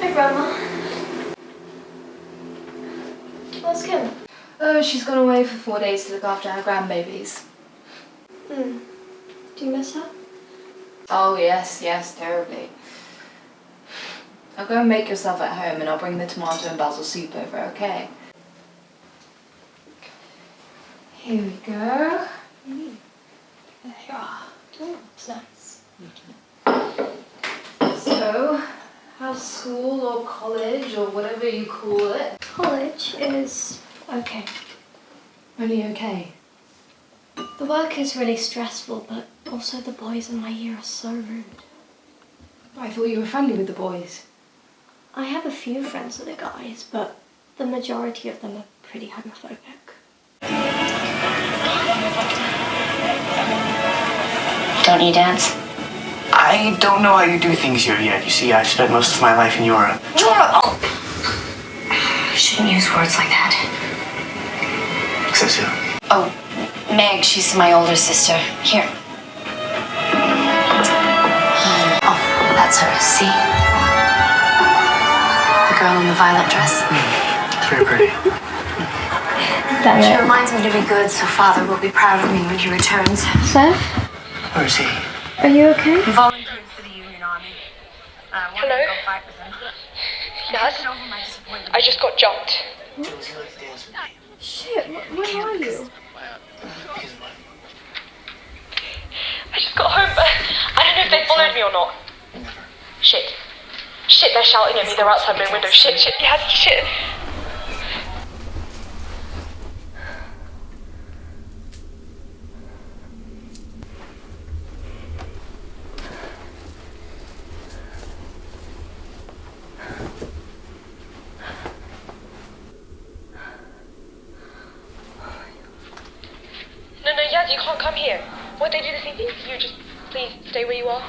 Hi, Grandma. Where's Kim? Oh, she's gone away for 4 days to look after her grandbabies. Do you miss her? Oh, yes, terribly. Now go and make yourself at home and I'll bring the tomato and basil soup over, okay? Here we go. There you are. Oh, that's nice. So, how's school or college or whatever you call it? College is okay. Only okay. The work is really stressful, but also the boys in my year are so rude. I thought you were friendly with the boys. I have a few friends that are guys, but the majority of them are pretty homophobic. Don't you dance? I don't know how you do things here yet. You see, I've spent most of my life in Europe. Europe! Oh. You shouldn't use words like that. Says who? Oh, Meg, she's my older sister. Here. Oh, that's her. See? The girl in the violet dress. It's very pretty. She reminds me to be good, so Father will be proud of me when he returns. Seth? Where is he? Are you okay? Volunteered for the Union Army. Hello? To go fight with him. Dad? Over my disappointment. I just got jumped. Would you like to dance with me? Shit, where are you? I just got home, but I don't know if they followed me or not. Shit. Shit, they're shouting at me. They're outside my window. Shit. Yeah, shit. No, Yaz, you can't come here. Won't they do the same thing to you? Just please stay where you are.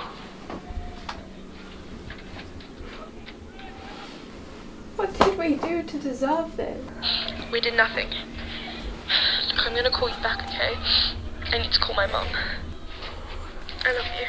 What did we do to deserve this? We did nothing. Look, I'm gonna call you back, okay? I need to call my mum. I love you.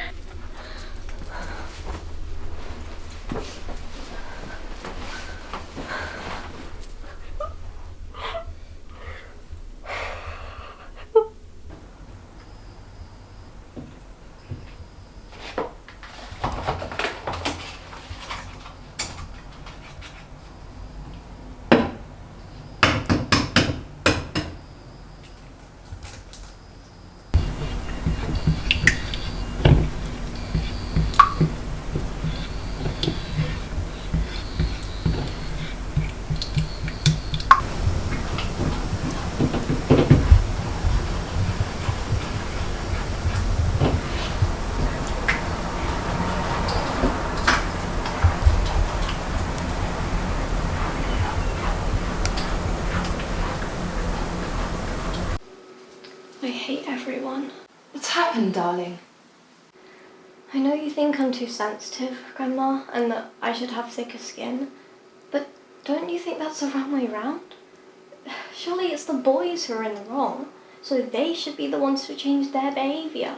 I hate everyone. What's happened, darling? I know you think I'm too sensitive, Grandma, and that I should have thicker skin, but don't you think that's the wrong way round? Surely it's the boys who are in the wrong, so they should be the ones to change their behaviour.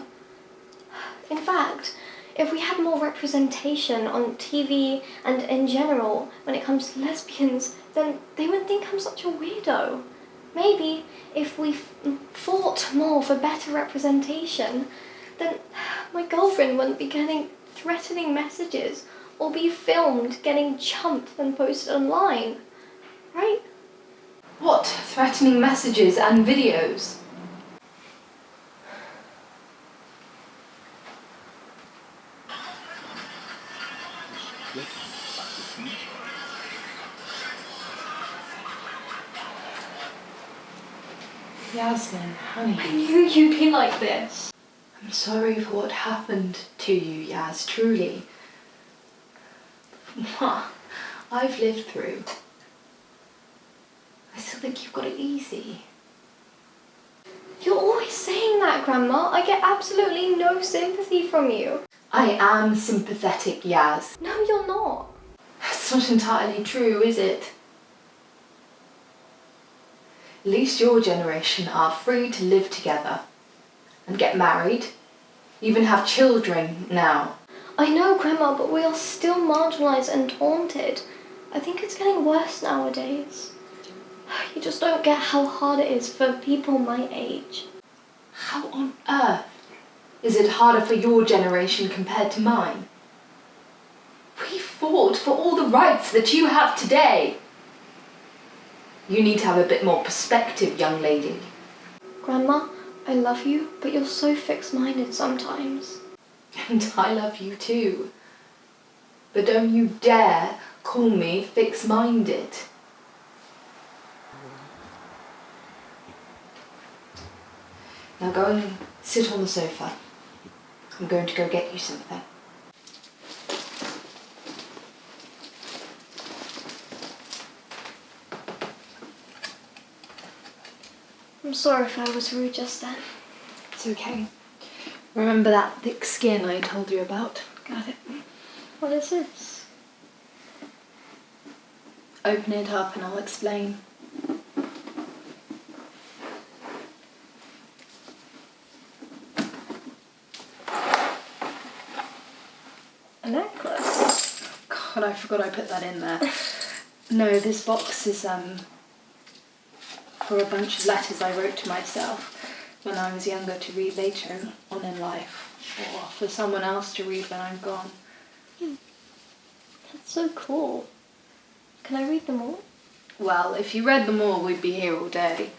In fact, if we had more representation on TV and in general when it comes to lesbians, then they wouldn't think I'm such a weirdo. Maybe if we fought more for better representation, then my girlfriend wouldn't be getting threatening messages or be filmed getting chumped and posted online, right? What? Threatening messages and videos? Yasmin, honey. I knew you'd be like this. I'm sorry for what happened to you, Yaz, truly. What I've lived through. I still think you've got it easy. You're always saying that, Grandma. I get absolutely no sympathy from you. I am sympathetic, Yaz. No, you're not. That's not entirely true, is it? At least your generation are free to live together and get married, even have children now. I know, Grandma, but we are still marginalised and taunted. I think it's getting worse nowadays. You just don't get how hard it is for people my age. How on earth is it harder for your generation compared to mine? We fought for all the rights that you have today. You need to have a bit more perspective, young lady. Grandma, I love you, but you're so fixed-minded sometimes. And I love you too. But don't you dare call me fixed-minded. Now go and sit on the sofa. I'm going to go get you something. I'm sorry if I was rude just then. It's okay. Remember that thick skin I told you about? Got it. What is this? Open it up and I'll explain. A necklace? God, I forgot I put that in there. No, this box is for a bunch of letters I wrote to myself when I was younger to read later on in life, or for someone else to read when I'm gone. That's so cool. Can I read them all? Well, if you read them all, we'd be here all day.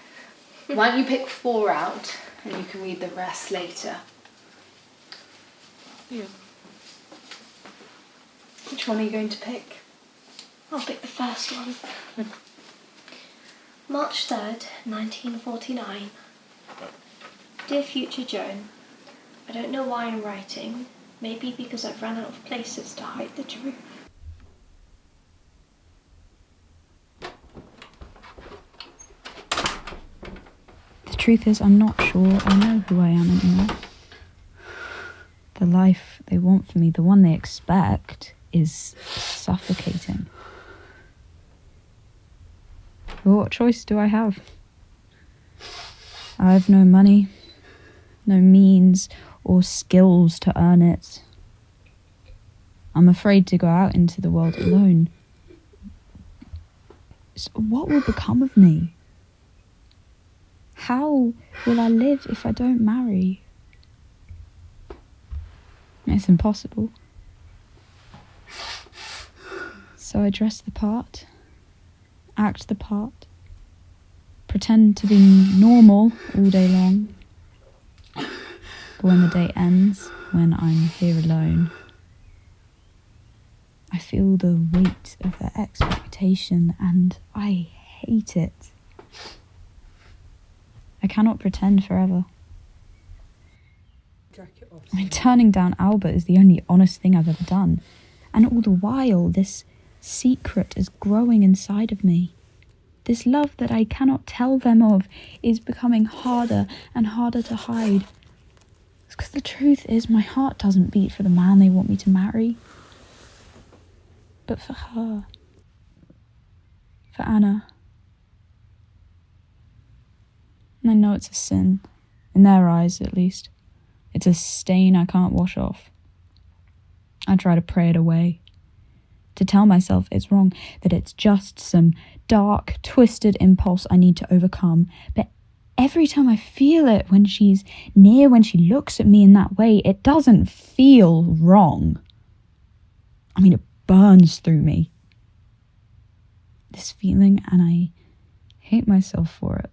Why don't you pick 4 out and you can read the rest later? Yeah. Which one are you going to pick? I'll pick the first one. March 3rd, 1949. Dear future Joan, I don't know why I'm writing. Maybe because I've run out of places to hide the truth. The truth is, I'm not sure I know who I am anymore. The life they want for me, the one they expect, is suffocating. But what choice do I have? I have no money, no means or skills to earn it. I'm afraid to go out into the world alone. So what will become of me? How will I live if I don't marry? It's impossible. So I dress the part, act the part, pretend to be normal all day long. But when the day ends, when I'm here alone, I feel the weight of their expectation and I hate it. I cannot pretend forever. I mean, turning down Albert is the only honest thing I've ever done. And all the while, this secret is growing inside of me. This love that I cannot tell them of is becoming harder and harder to hide. It's because the truth is my heart doesn't beat for the man they want me to marry, but for her. For Anna. And I know it's a sin, in their eyes at least. It's a stain I can't wash off. I try to pray it away, to tell myself it's wrong, that it's just some dark, twisted impulse I need to overcome. But every time I feel it when she's near, when she looks at me in that way, it doesn't feel wrong. I mean, it burns through me. This feeling, and I hate myself for it.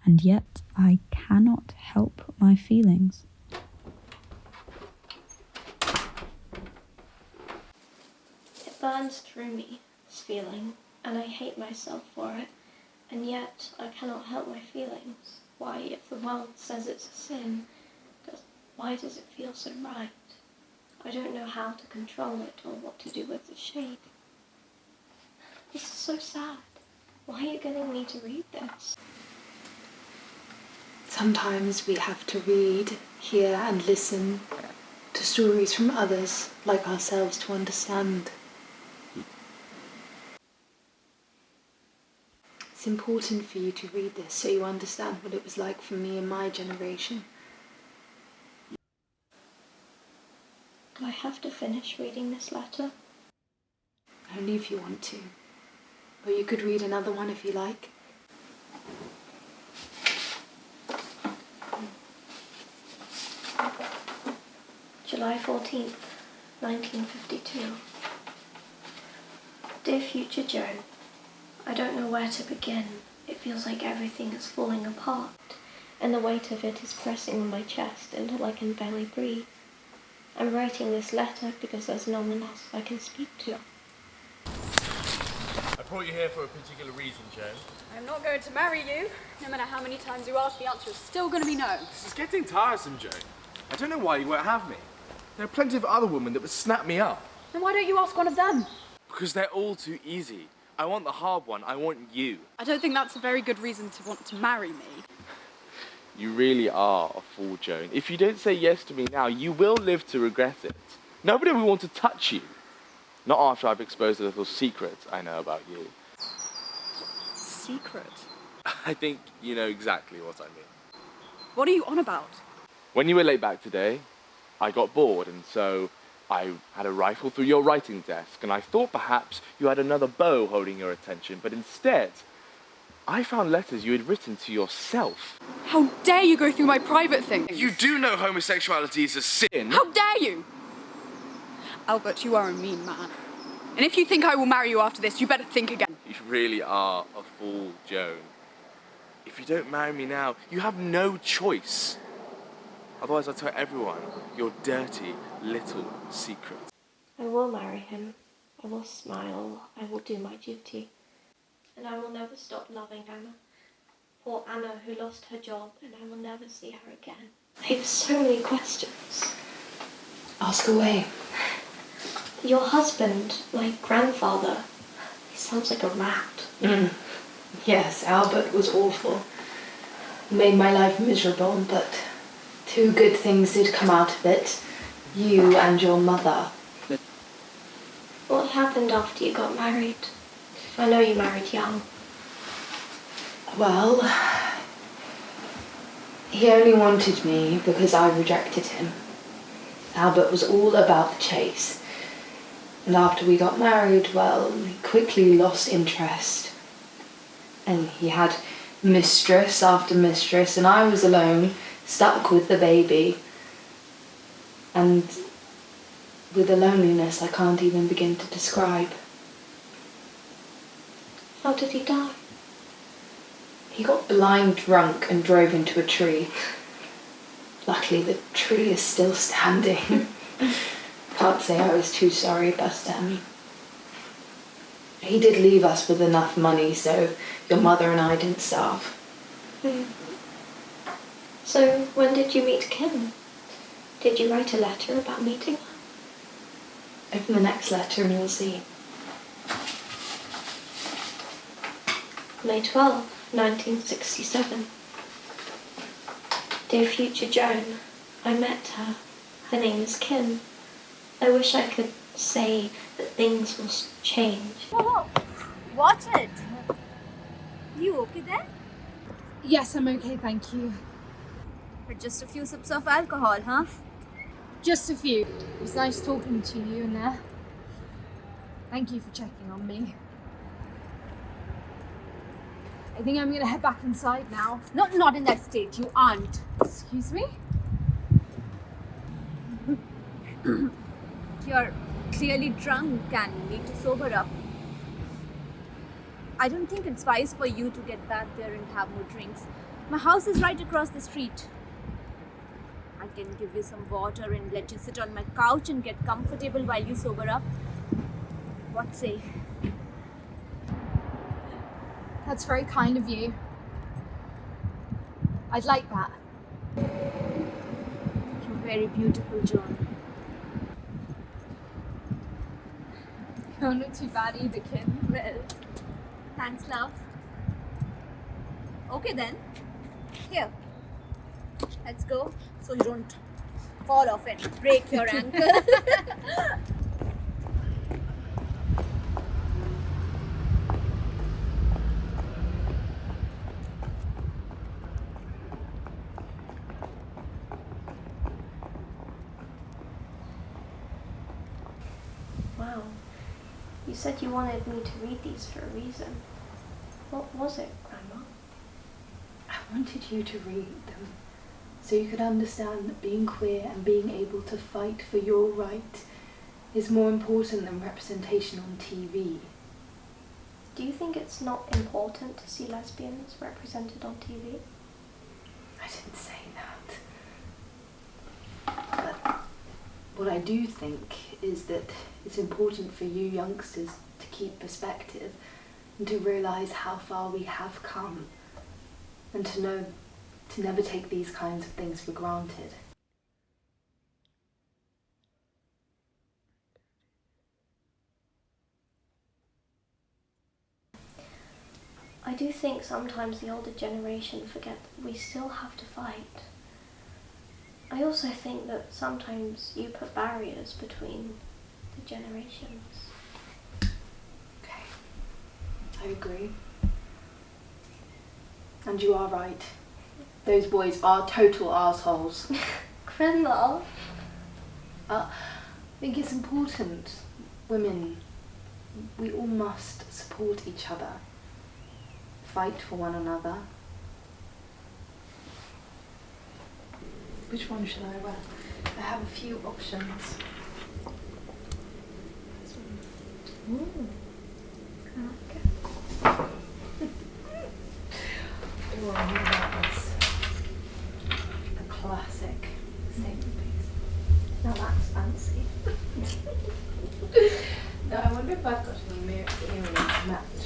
And yet I cannot help my feelings. It burns through me, this feeling, and I hate myself for it, and yet I cannot help my feelings. Why, if the world says it's a sin, why does it feel so right? I don't know how to control it or what to do with the shade. This is so sad. Why are you getting me to read this? Sometimes we have to read, hear and listen to stories from others like ourselves to understand. It's important for you to read this so you understand what it was like for me and my generation. Do I have to finish reading this letter? Only if you want to. Or you could read another one if you like. July 14th, 1952. Dear future Joan, I don't know where to begin. It feels like everything is falling apart, and the weight of it is pressing on my chest until I can barely breathe. I'm writing this letter because there's no one else I can speak to. I brought you here for a particular reason, Joan. I'm not going to marry you. No matter how many times you ask, the answer is still going to be no. This is getting tiresome, Joan. I don't know why you won't have me. There are plenty of other women that would snap me up. Then why don't you ask one of them? Because they're all too easy. I want the hard one. I want you. I don't think that's a very good reason to want to marry me. You really are a fool, Joan. If you don't say yes to me now, you will live to regret it. Nobody will want to touch you. Not after I've exposed a little secret I know about you. Secret? I think you know exactly what I mean. What are you on about? When you were late back today, I got bored, and so I had a rifle through your writing desk, and I thought perhaps you had another beau holding your attention, but instead, I found letters you had written to yourself. How dare you go through my private things? You do know homosexuality is a sin. How dare you? Albert, you are a mean man. And if you think I will marry you after this, you better think again. You really are a fool, Joan. If you don't marry me now, you have no choice. Otherwise, I'll tell everyone your dirty little secret. I will marry him. I will smile. I will do my duty. And I will never stop loving Anna. Poor Anna who lost her job, and I will never see her again. I have so many questions. Ask away. Your husband, my grandfather, he sounds like a rat. Yes, Albert was awful. He made my life miserable, but two good things did come out of it. You and your mother. What happened after you got married? I know you married young. Well, he only wanted me because I rejected him. Albert was all about the chase. And after we got married, well, he quickly lost interest. And he had mistress after mistress, and I was alone, stuck with the baby. And with a loneliness I can't even begin to describe. How did he die? He got blind drunk and drove into a tree. Luckily the tree is still standing. Can't say I was too sorry, but he did leave us with enough money so your mother and I didn't starve. So when did you meet Kim? Did you write a letter about meeting her? Open the next letter and you'll see. May 12, 1967. Dear future Joan, I met her. Her name is Kim. I wish I could say that things will change. Oh, watch it. You okay there? Yes, I'm okay, thank you. But just a few sips of alcohol, huh? Just a few. It was nice talking to you in there. Thank you for checking on me. I think I'm gonna head back inside now. Not in that state. You aren't. Excuse me? You're clearly drunk and need to sober up. I don't think it's wise for you to get back there and have more drinks. My house is right across the street. I can give you some water and let you sit on my couch and get comfortable while you sober up. What say? That's very kind of you. I'd like that. You're very beautiful, Joan. You're not too bad either, Kim. Well, thanks, love. Okay then. Here. Let's go so you don't fall off and break your ankle. Wow. You said you wanted me to read these for a reason. What was it, Grandma? I wanted you to read them so you could understand that being queer and being able to fight for your right is more important than representation on TV. Do you think it's not important to see lesbians represented on TV? I didn't say that. But what I do think is that it's important for you youngsters to keep perspective and to realise how far we have come, and to know to never take these kinds of things for granted. I do think sometimes the older generation forget that we still have to fight. I also think that sometimes you put barriers between the generations. Okay, I agree. And you are right. Those boys are total arseholes. Grandma! I think it's important. Women, we all must support each other. Fight for one another. Which one should I wear? I have a few options. Ooh. I like it. Oh, what about this? The classic statement piece. Now that's fancy. No, I wonder if I've got any earrings to match.